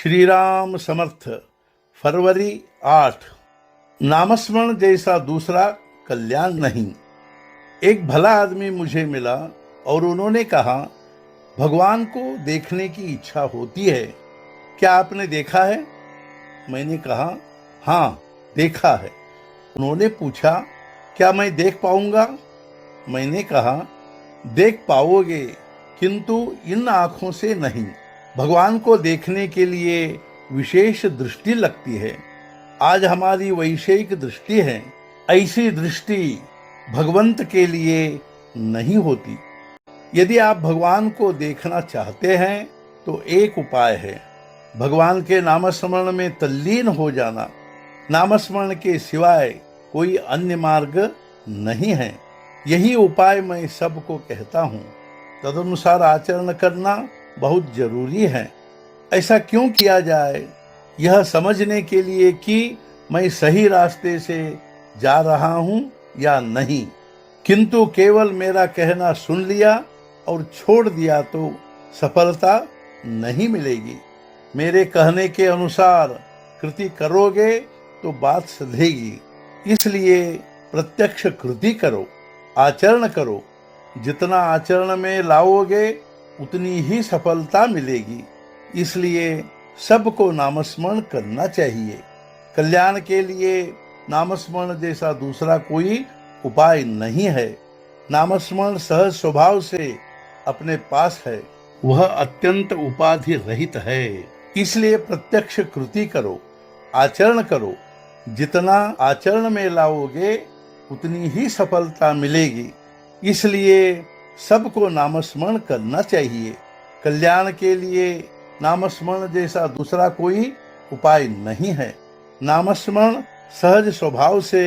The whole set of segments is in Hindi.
श्री राम समर्थ। फरवरी 8। नामस्मरण जैसा दूसरा कल्याण नहीं। एक भला आदमी मुझे मिला और उन्होंने कहा, भगवान को देखने की इच्छा होती है, क्या आपने देखा है? मैंने कहा, हाँ देखा है। उन्होंने पूछा, क्या मैं देख पाऊंगा? मैंने कहा, देख पाओगे, किंतु इन आंखों से नहीं। भगवान को देखने के लिए विशेष दृष्टि लगती है। आज हमारी वैषयिक दृष्टि है, ऐसी दृष्टि भगवंत के लिए नहीं होती। यदि आप भगवान को देखना चाहते हैं तो एक उपाय है, भगवान के नामस्मरण में तल्लीन हो जाना। नामस्मरण के सिवाय कोई अन्य मार्ग नहीं है। यही उपाय मैं सबको कहता हूँ। तदनुसार आचरण करना बहुत जरूरी है। ऐसा क्यों किया जाए? यह समझने के लिए कि मैं सही रास्ते से जा रहा हूं या नहीं। किंतु केवल मेरा कहना सुन लिया और छोड़ दिया तो सफलता नहीं मिलेगी। मेरे कहने के अनुसार कृति करोगे तो बात सधेगी। इसलिए प्रत्यक्ष कृति करो, आचरण करो। जितना आचरण में लाओगे उतनी ही सफलता मिलेगी। इसलिए सबको नामस्मरण करना चाहिए। कल्याण के लिए नामस्मरण जैसा दूसरा कोई उपाय नहीं है। नामस्मरण सहज स्वभाव से अपने पास है, वह अत्यंत उपाधि रहित है। इसलिए प्रत्यक्ष कृति करो, आचरण करो। जितना आचरण में लाओगे उतनी ही सफलता मिलेगी। इसलिए सबको नामस्मरण करना चाहिए। कल्याण के लिए नामस्मरण जैसा दूसरा कोई उपाय नहीं है। नामस्मरण सहज स्वभाव से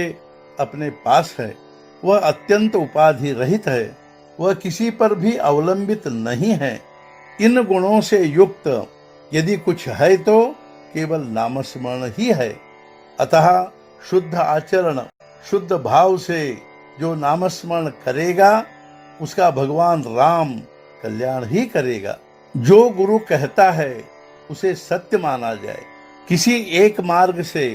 अपने पास है, वह अत्यंत उपाधि रहित है, वह किसी पर भी अवलंबित नहीं है। इन गुणों से युक्त यदि कुछ है तो केवल नामस्मरण ही है। अतः शुद्ध आचरण, शुद्ध भाव से जो नामस्मरण करेगा उसका भगवान राम कल्याण ही करेगा। जो गुरु कहता है उसे सत्य माना जाए। किसी एक मार्ग से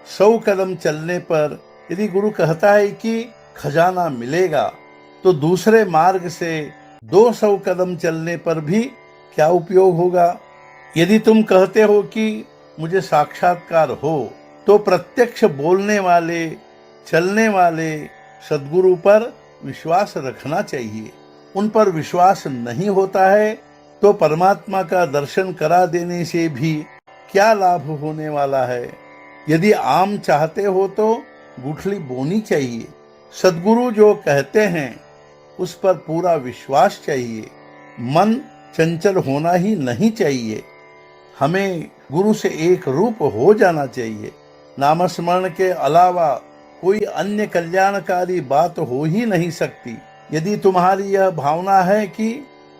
100 कदम चलने पर यदि गुरु कहता है कि खजाना मिलेगा, तो दूसरे मार्ग से 200 कदम चलने पर भी क्या उपयोग होगा? यदि तुम कहते हो कि मुझे साक्षात्कार हो, तो प्रत्यक्ष बोलने वाले, चलने वाले सद्गुरु पर विश्वास रखना चाहिए। उन पर विश्वास नहीं होता है तो परमात्मा का दर्शन करा देने से भी क्या लाभ होने वाला है? यदि आम चाहते हो तो गुठली बोनी चाहिए। सद्गुरु जो कहते हैं उस पर पूरा विश्वास चाहिए। मन चंचल होना ही नहीं चाहिए। हमें गुरु से एक रूप हो जाना चाहिए। नामस्मरण के अलावा कोई अन्य कल्याणकारी बात हो ही नहीं सकती। यदि तुम्हारी यह भावना है कि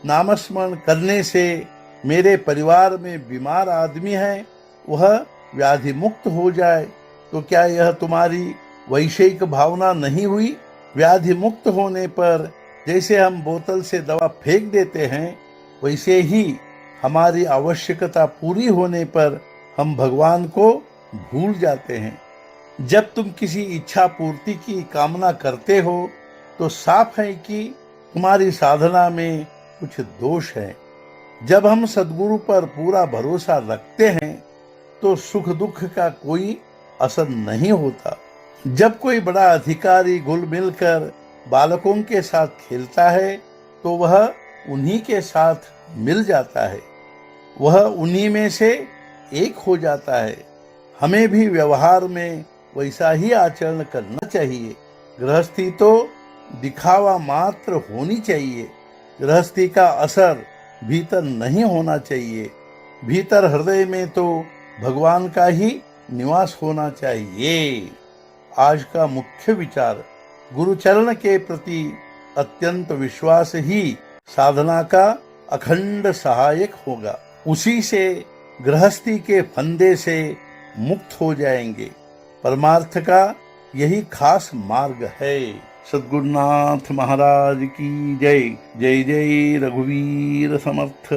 नामस्मरण करने से मेरे परिवार में बीमार आदमी है वह व्याधि मुक्त हो जाए, तो क्या यह तुम्हारी वैषयिक भावना नहीं हुई? व्याधि मुक्त होने पर जैसे हम बोतल से दवा फेंक देते हैं, वैसे ही हमारी आवश्यकता पूरी होने पर हम भगवान को भूल जाते हैं। जब तुम किसी इच्छा पूर्ति की कामना करते हो तो साफ है कि तुम्हारी साधना में कुछ दोष है। जब हम सद्गुरु पर पूरा भरोसा रखते हैं तो सुख दुख का कोई असर नहीं होता। जब कोई बड़ा अधिकारी घुल मिलकर बालकों के साथ खेलता है तो वह उन्हीं के साथ मिल जाता है, वह उन्हीं में से एक हो जाता है। हमें भी व्यवहार में वैसा ही आचरण करना चाहिए। गृहस्थी तो दिखावा मात्र होनी चाहिए। गृहस्थी का असर भीतर नहीं होना चाहिए। भीतर हृदय में तो भगवान का ही निवास होना चाहिए। आज का मुख्य विचार, गुरुचरण के प्रति अत्यंत विश्वास ही साधना का अखंड सहायक होगा। उसी से गृहस्थी के फंदे से मुक्त हो जाएंगे। परमार्थ का यही खास मार्ग है। सद्गुरुनाथ महाराज की जय। जय जय रघुवीर समर्थ।